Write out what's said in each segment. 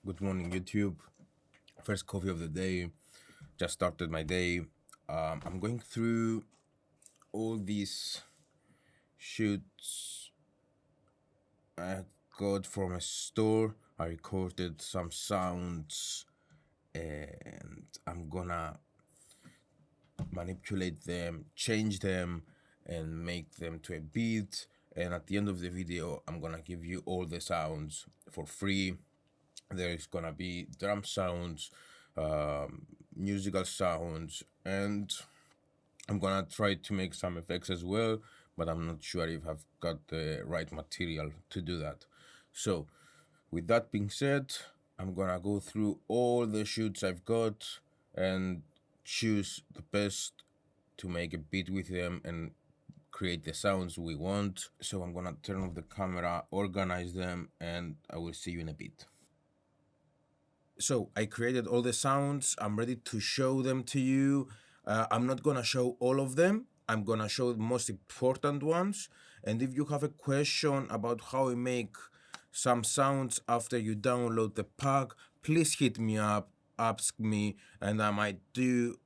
Good morning, YouTube. First coffee of the day. Just started my day. I'm going through all these shoots I got from a store. I recorded some sounds and I'm gonna manipulate them, change them, and make them to a beat. And at the end of the video, I'm gonna give you all the sounds for free. There is gonna be drum sounds, musical sounds, and I'm gonna try to make some effects as well, but I'm not sure if I've got the right material to do that. So with that being said, I'm gonna go through all the shoots I've got and choose the best to make a beat with them and create the sounds we want. So I'm gonna turn off the camera, organize them, and I will see you in a bit. So I created all the sounds. I'm ready to show them to you. I'm not gonna show all of them. I'm gonna show the most important ones. And if you have a question about how I make some sounds after you download the pack, please hit me up, ask me, and I might do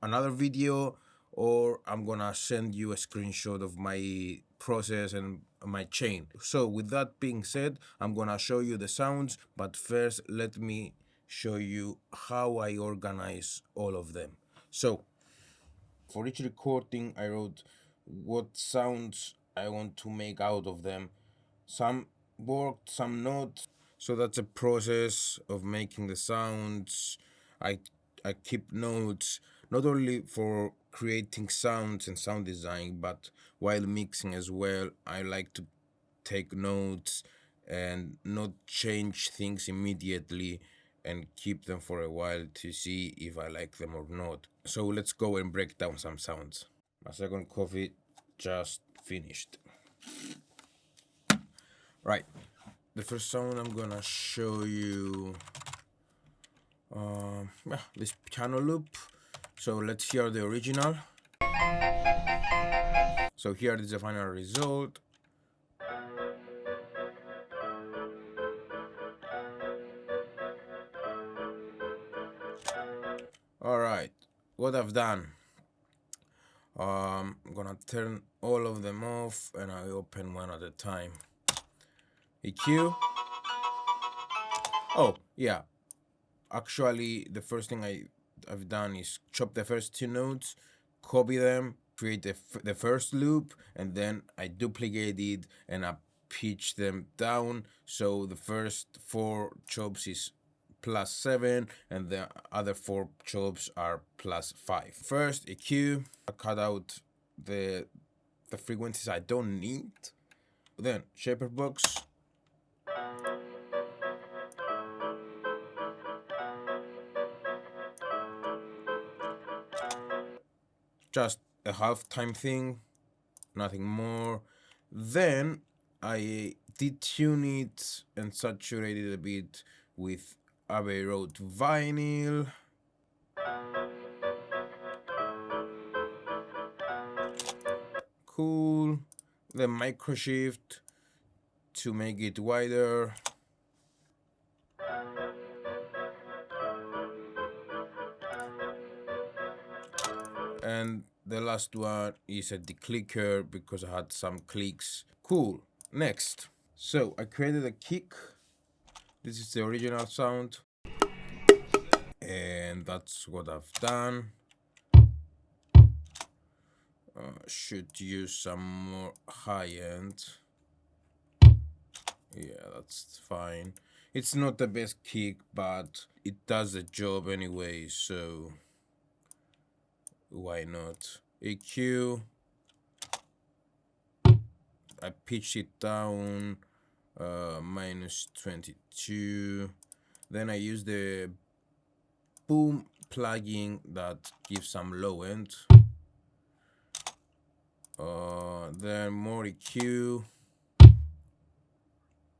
another video, or I'm gonna send you a screenshot of my process and my chain. So with that being said, I'm gonna show you the sounds, but first let me show you how I organize all of them. So for each recording, I wrote what sounds I want to make out of them. Some worked, some not. So that's a process of making the sounds. I keep notes, not only for creating sounds and sound design, but while mixing as well. I like to take notes and not change things immediately and keep them for a while to see if I like them or not. So let's go and break down some sounds. My second coffee just finished. Right, the first sound I'm gonna show you this piano loop. So let's hear the original. So here is the final result. Alright, what I've done, I'm gonna turn all of them off and I open one at a time. EQ. Oh yeah, actually the first thing I've done is chop the first two notes, copy them, create the first loop, and then I duplicate it and I pitch them down. So the first four chops is +7 and the other four chops are +5. First EQ, I cut out the frequencies I don't need. Then shaper box. Just a halftime thing, nothing more. Then I detune it and saturate it a bit with Abbey Road vinyl. Cool. The micro shift to make it wider. And the last one is a declicker because I had some clicks. Cool. Next. So I created a kick. This is the original sound. And that's what I've done. Should use some more high end. Yeah, that's fine. It's not the best kick, but it does the job anyway, so why not? EQ. I pitched it down -22. Then I use the boom plugin that gives some low end. Then more EQ.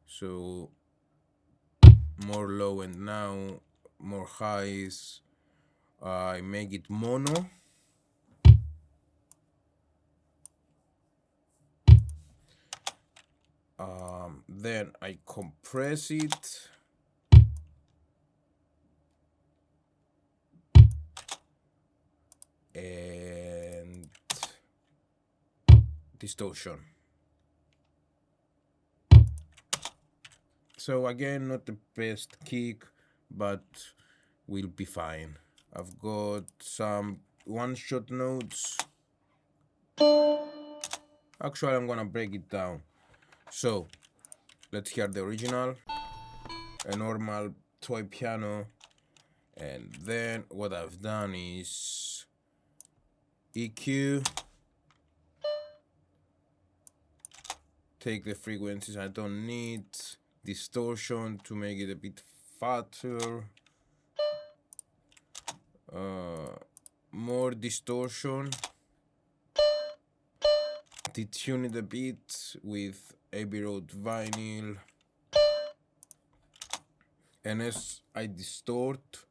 So more low end now, more highs. I make it mono. Then I compress it. distortion. So again, not the best kick, but we'll be fine. I've got some one-shot notes. Actually, I'm gonna break it down. So let's hear the original, a normal toy piano, and then what I've done is EQ, take the frequencies I don't need, distortion to make it a bit fatter, more distortion, detune it a bit with Abbey Road vinyl, and as I distort,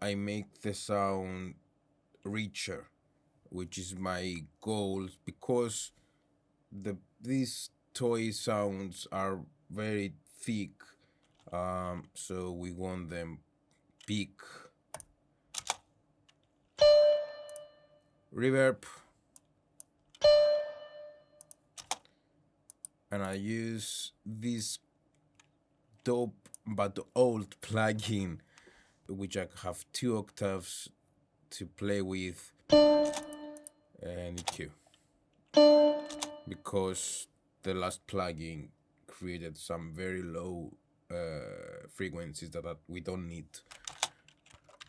I make the sound richer, which is my goal, because these toy sounds are very thick, so we want them big. Reverb, and I use this dope but old plugin, which I have 2 octaves to play with, and EQ, because the last plugin created some very low frequencies that we don't need.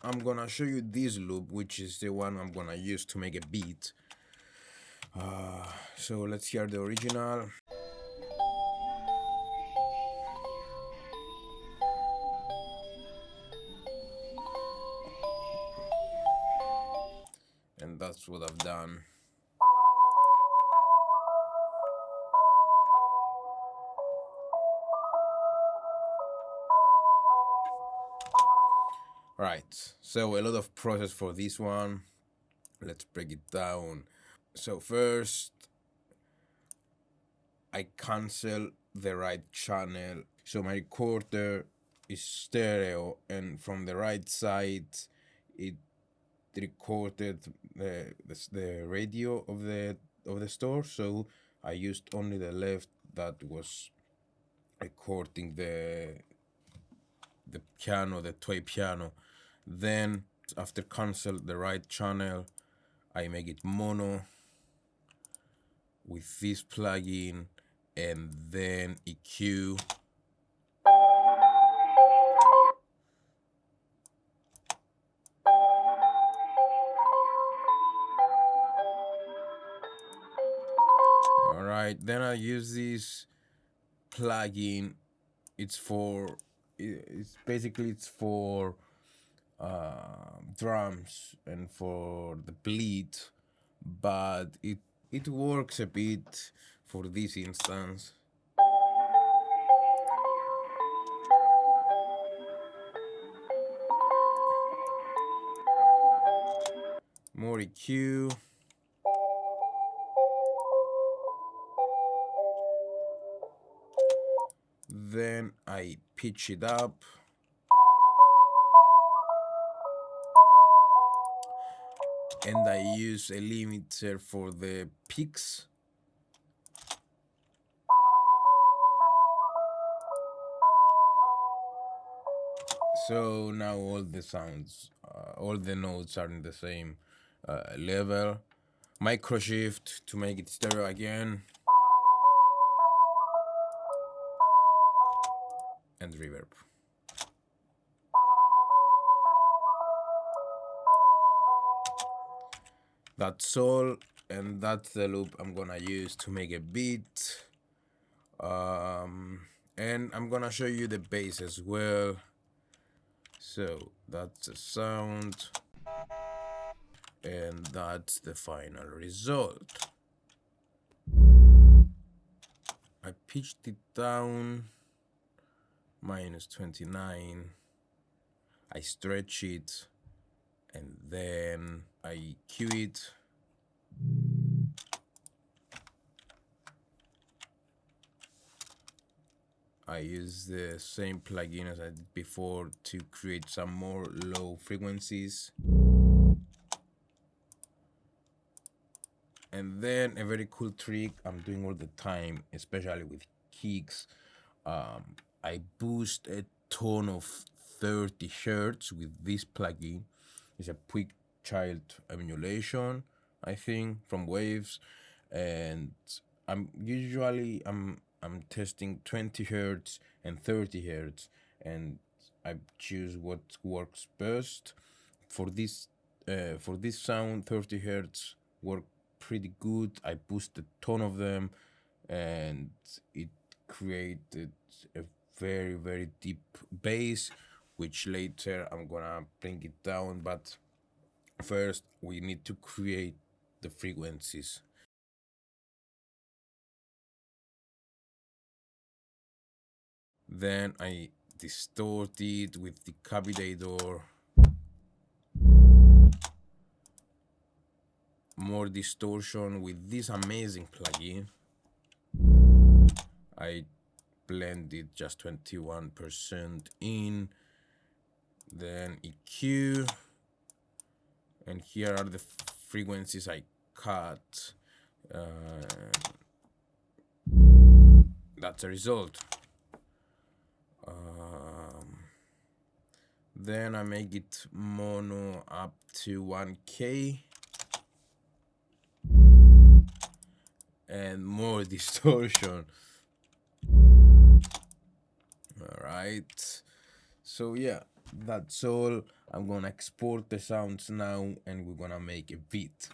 I'm gonna show you this loop, which is the one I'm gonna use to make a beat. So let's hear the original. And that's what I've done. Right, so a lot of process for this one. Let's break it down. So first, I cancel the right channel. So my recorder is stereo, and from the right side, it recorded the radio of the store. So I used only the left that was recording the piano, the toy piano. Then after cancel the right channel, I make it mono with this plugin, and then EQ. Alright, then I use this plugin. It's for drums and for the bleed, but it works a bit for this instance. More EQ. Then I pitch it up. And I use a limiter for the peaks. So now all the sounds, all the notes are in the same level. Micro shift to make it stereo again. And reverb. That's all, and that's the loop I'm gonna use to make a beat. And I'm gonna show you the bass as well. So that's the sound, and that's the final result. I pitched it down -29. I stretch it, and then I cue it. I use the same plugin as I did before to create some more low frequencies. And And then a very cool trick I'm doing all the time, especially with kicks, I boost a tone of 30 hertz with this plugin. It's a quick child emulation, I think, from Waves, and I'm testing 20 hertz and 30 hertz, and I choose what works best for this. For this sound, 30 hertz work pretty good. I boost a ton of them, and it created a very deep bass, which later I'm gonna bring it down. But first, we need to create the frequencies. Then I distort it with the Decapitator. More distortion with this amazing plugin. I blended just 21% in. Then EQ. And here are the frequencies I cut. That's a result. Then I make it mono up to 1K. And more distortion. Alright. So yeah, that's all. I'm gonna export the sounds now and we're gonna make a beat.